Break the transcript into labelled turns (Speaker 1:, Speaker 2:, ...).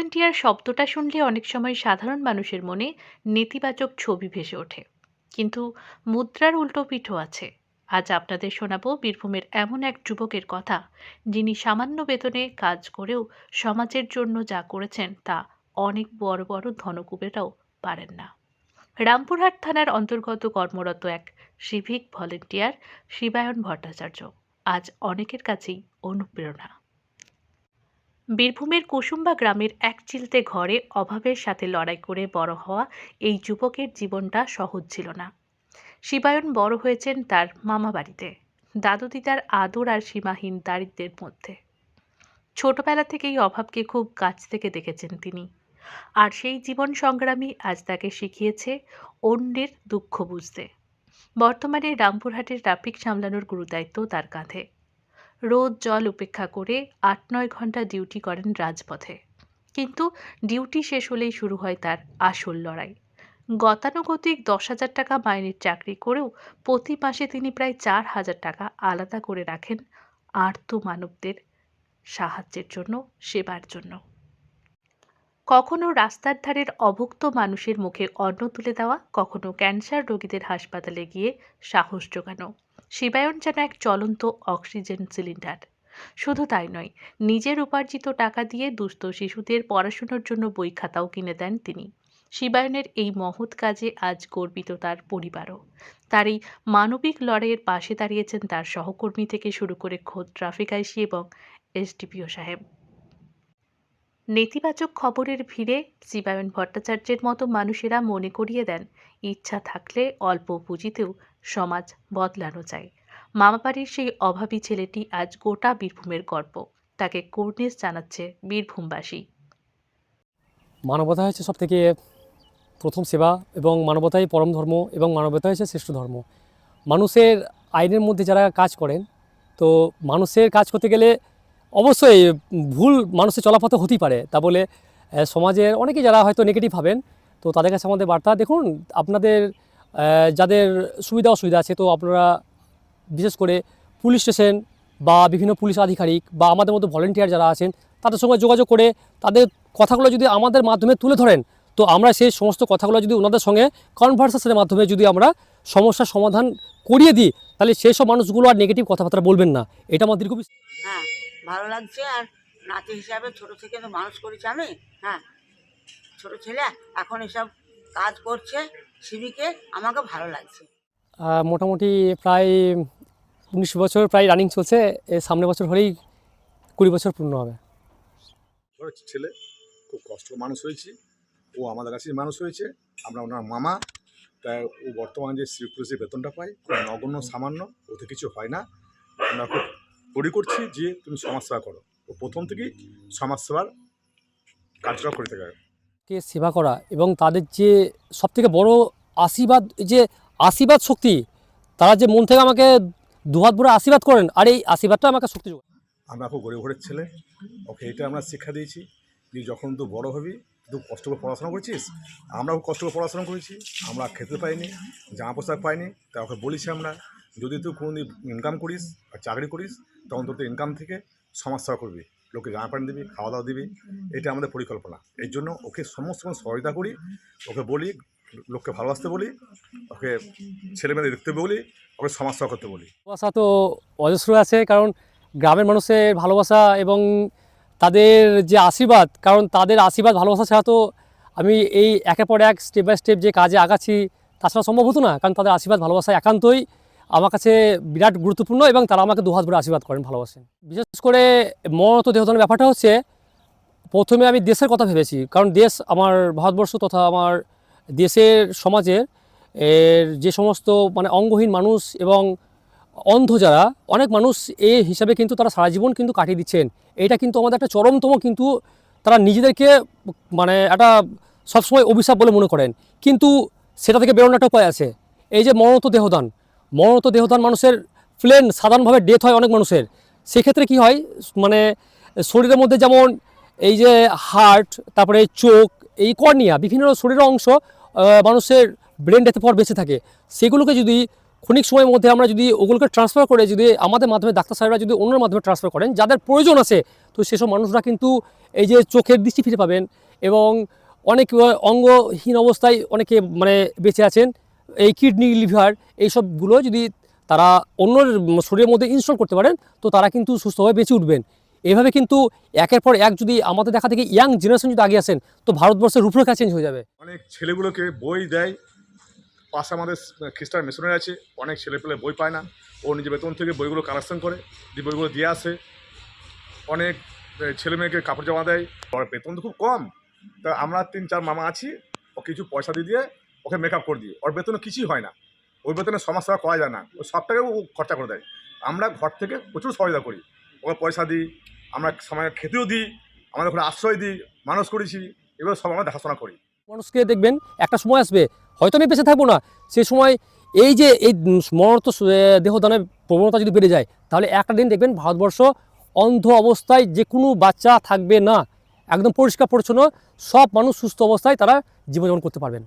Speaker 1: Volunteer শব্দটা শুনলে অনেক সময় সাধারণ মানুষের মনে নেতিবাচক ছবি ভেসে ওঠে, কিন্তু মুদ্রার উল্টো পিঠও আছে। আজ আপনাদের শোনাবো বীরভূমের এমন এক যুবকের কথা, যিনি সামান্য বেতনে কাজ করেও সমাজের জন্য যা করেছেন তা অনেক বড় বড় ধনকুবেরাও পারেন না। রামপুরহাট থানার অন্তর্গত কর্মরত এক সিভিক ভলেন্টিয়ার শিবায়ন ভট্টাচার্য আজ অনেকের কাছেই অনুপ্রেরণা। বীরভূমের কুসুম্বা গ্রামের এক চিলতে ঘরে অভাবের সাথে লড়াই করে বড় হওয়া এই যুবকের জীবনটা সহজ ছিল না। শিবায়ন বড় হয়েছেন তার মামা বাড়িতে, দাদু দিদার আদর আর সীমাহীন দারিদ্র্যের মধ্যে। ছোটবেলা থেকেই অভাবকে খুব কাছ থেকে দেখেছেন তিনি, আর সেই জীবন সংগ্রামী আজ তাকে শিখিয়েছে অন্যের দুঃখ বুঝতে। বর্তমানে রামপুরহাটের ট্রাফিক সামলানোর গুরুদায়িত্ব তার কাঁধে। রোদ জল উপেক্ষা করে ৮-৯ ঘন্টা ডিউটি করেন রাজপথে, কিন্তু ডিউটি শেষ হলেই শুরু হয় তার আসল লড়াই। গতানুগতিক ১০,০০০ টাকা মাইনের চাকরি করেও প্রতি মাসে তিনি প্রায় ৪,০০০ টাকা আলাদা করে রাখেন আর্ত মানবদের সাহায্যের জন্য, সেবার জন্য। কখনো রাস্তার ধারের অভুক্ত মানুষের মুখে অন্ন তুলে দেওয়া, কখনো ক্যান্সার রোগীদের হাসপাতালে গিয়ে সাহস জোগানো। শিবায়ন যেন এক চলন্ত অক্সিজেন সিলিন্ডার। শুধু তাই নয়, নিজের উপার্জিত টাকা দিয়ে দুস্থ শিশুদের পড়াশোনার জন্য বই খাতাও কিনে দেন তিনি। শিবায়নের এই মহৎ কাজে আজ গর্বিত তার পরিবারও। তার এই মানবিক লড়াইয়ের পাশে দাঁড়িয়েছেন তার সহকর্মী থেকে শুরু করে খোদ ট্রাফিক আইসি এবং এসডিপিও সাহেব। নেতিবাচক খবরের ভিড়ে শিবায়ন ভট্টাচার্যের মতো মানুষেরা মনে করিয়ে দেন, ইচ্ছা থাকলে অল্প পুঁজিতেও সমাজ বদলানো যায়। মামাবাড়ির সেই অভাবী ছেলেটি আজ গোটা বীরভূমের গর্ব। তাকে কর্নিশ জানাচ্ছে বীরভূমবাসী।
Speaker 2: মানবতা হচ্ছে সবথেকে প্রথম সেবা, এবং মানবতাই পরম ধর্ম, এবং মানবতা হচ্ছে শ্রেষ্ঠ ধর্ম। মানুষের আইনের মধ্যে যারা কাজ করেন, তো মানুষের কাজ করতে গেলে অবশ্যই ভুল মানুষের চলাপথে হতেই পারে। তা বলে সমাজের অনেকে যারা হয়তো নেগেটিভ ভাবেন, তো তাদের কাছে আমাদের বার্তা, দেখুন আপনাদের যাদের সুবিধা অসুবিধা আছে, তো আপনারা বিশেষ করে পুলিশ স্টেশন বা বিভিন্ন পুলিশ আধিকারিক বা আমাদের মতো ভলেন্টিয়ার যারা আছেন, তাদের সঙ্গে যোগাযোগ করে তাদের কথাগুলো যদি আমাদের মাধ্যমে তুলে ধরেন, তো আমরা সেই সমস্ত কথাগুলো যদি ওনাদের সঙ্গে কনভারসেশনের মাধ্যমে যদি আমরা সমস্যার সমাধান করিয়ে দিই, তাহলে সেই সব মানুষগুলো আর নেগেটিভ কথাবার্তা বলবেন না। এটা আমার দীর্ঘ বিশ্বাস।
Speaker 3: হ্যাঁ, ভালো লাগছে। আর নাতি হিসাবে ছোট থেকে তো মানুষ করেছি আমি। হ্যাঁ, ছোট ছেলে এখন এসব কাজ করছে সিভিকে, আমাকে ভালো লাগছে।
Speaker 2: মোটামুটি প্রায় 19 বছর প্রায় রানিং চলছে। এর সামনের বছর হলেই 20 বছর পূর্ণ হবে।
Speaker 4: ছেলে খুব কষ্ট মানুষ হয়েছি, ও আমাদের কাছেই মানুষ হয়েছে, আমরা ওনার মামা। তাই ও বর্তমানে যে সিভিক পুলিশের বেতনটা পায় খুব নগণ্য সামান্য, ওতে কিছু হয় না। আমরা খুব তৈরি করছি যে তুমি সমাজসেবা করো। ও প্রথম থেকেই সমাজসেবার কার্যকলাপ করে থাকে।
Speaker 2: কে সেবা করা এবং তাদের যে সবথেকে বড় আশীর্বাদ, যে আশীর্বাদ শক্তি, তারা যে মন থেকে আমাকে দুহাত ভরে আশীর্বাদ করেন, আর এই আশীর্বাদটা আমাকে শক্তি যোগায়।
Speaker 4: আমরা খুব গরিব ঘরের ছেলে, ওকে এটা আমরা শিক্ষা দিয়েছি যে যখন তুই বড় হবি, তুই কষ্ট করে পড়াশোনা করেছিস, আমরাও কষ্ট করে পড়াশোনা করেছি, আমরা খেতে পাইনি, জামা পোশাক পাইনি, তা ওকে বলেছি আমরা, যদি তুই কোনো দিন ইনকাম করিস আর চাকরি করিস, তখন তোর ইনকাম থেকে সমাজসেবা করবি, লোকে জামা প্যান্ট দিবি, খাওয়া দাওয়া দিবি। এটা আমাদের পরিকল্পনা। এই জন্য ওকে সমস্ত সহযোগিতা করি, ওকে বলি লোককে ভালোবাসতে বলি, ওকে ছেলেমেয়েদের দেখতে বলি, ওকে সমাজসেবা করতে বলি।
Speaker 2: ভালোবাসা তো অজস্র আছে, কারণ গ্রামের মানুষের ভালোবাসা এবং তাদের যে আশীর্বাদ, কারণ তাদের আশীর্বাদ ভালোবাসা ছাড়া তো আমি এই একের পর এক স্টেপ বাই স্টেপ যে কাজে আগাচ্ছি তাছাড়া সম্ভব হতো না। কারণ তাদের আশীর্বাদ ভালোবাসা একান্তই আমার কাছে বিরাট গুরুত্বপূর্ণ, এবং তারা আমাকে দুহাত ভরে আশীর্বাদ করেন, ভালোবাসেন। বিশেষ করে মরণত দেহদানের ব্যাপারটা হচ্ছে, প্রথমে আমি দেশের কথা ভেবেছি, কারণ দেশ আমার ভারতবর্ষ তথা আমার দেশের সমাজের যে সমস্ত মানে অঙ্গহীন মানুষ এবং অন্ধ যারা অনেক মানুষ এই হিসাবে কিন্তু তারা সারা জীবন কিন্তু কাটিয়ে দিচ্ছেন। এটা কিন্তু আমাদের একটা চরমতম, কিন্তু তারা নিজেদেরকে মানে একটা সবসময় অভিশাপ বলে মনে করেন, কিন্তু সেটা থেকে বেরোনোর একটা উপায় আছে। এই যে মরণত দেহদান মানুষের প্লেন সাধারণভাবে ডেথ হয় অনেক মানুষের। সেক্ষেত্রে কি হয়, মানে শরীরের মধ্যে যেমন এই যে হার্ট, তারপরে চোখ, এই কর্নিয়া, বিভিন্ন শরীরের অংশ মানুষের ব্রেন ডেথের পর বেঁচে থাকে। সেগুলোকে যদি ক্ষণিক সময়ের মধ্যে আমরা যদি ওগুলোকে ট্রান্সফার করে যদি আমাদের মাধ্যমে ডাক্তার সাহেবরা যদি অন্যের মাধ্যমে ট্রান্সফার করেন, যাদের প্রয়োজন আছে, তো সেসব মানুষরা কিন্তু এই যে চোখের দৃষ্টি ফিরে পাবেন এবং অনেক অঙ্গহীন অবস্থায় অনেকে মানে বেঁচে আছেন। এই কিডনি, লিভার এইসবগুলো যদি তারা অন্যের শরীরের মধ্যে ইনস্টল করতে পারেন, তো তারা কিন্তু সুস্থভাবে বেঁচে উঠবেন। এভাবে কিন্তু একের পর এক যদি আমাদের দেখা থেকে ইয়াং জেনারেশন যদি আগে আসেন, তো ভারতবর্ষের রূপরেখা চেঞ্জ হয়ে যাবে।
Speaker 4: অনেক ছেলেগুলোকে বই দেয়, পাশে আমাদের খ্রিস্টান মিশনারি আছে, অনেক ছেলেপেলে বই পায় না, ও নিজের বেতন থেকে বইগুলো কালেকশন করে দিয়ে বইগুলো দিয়ে আসে। অনেক ছেলে মেয়েকে কাপড় জামা দেয়, ওর বেতন তো খুব কম, তা আমরা 3-4 মামা আছি, ও কিছু পয়সা দিয়ে ওকে মেকআপ করে দিই। ওর বেতনে কিছুই হয় না, ওই বেতনে সমাজসেবা করা যায় না, ও সব টাকাও ও খরচা করে দেয়। আমরা ঘর থেকে প্রচুর সহায়তা করি, ওকে পয়সা দিই, আমরা সময় খেতেও দিই, আমাদের ঘরে আশ্রয় দিই, মানুষ করেছি, এগুলো সব আমরা দেখাশোনা করি।
Speaker 2: মানুষকে দেখবেন একটা সময় আসবে, হয়তো আমি বেঁচে থাকবো না, সে সময় এই যে এই মরণত দেহদানের প্রবণতা যদি বেড়ে যায়, তাহলে একটা দিন দেখবেন ভারতবর্ষ অন্ধ অবস্থায় যে কোনো বাচ্চা থাকবে না, একদম পরিষ্কার পরিচ্ছন্ন সব মানুষ সুস্থ অবস্থায় তারা জীবনযাপন করতে পারবেন।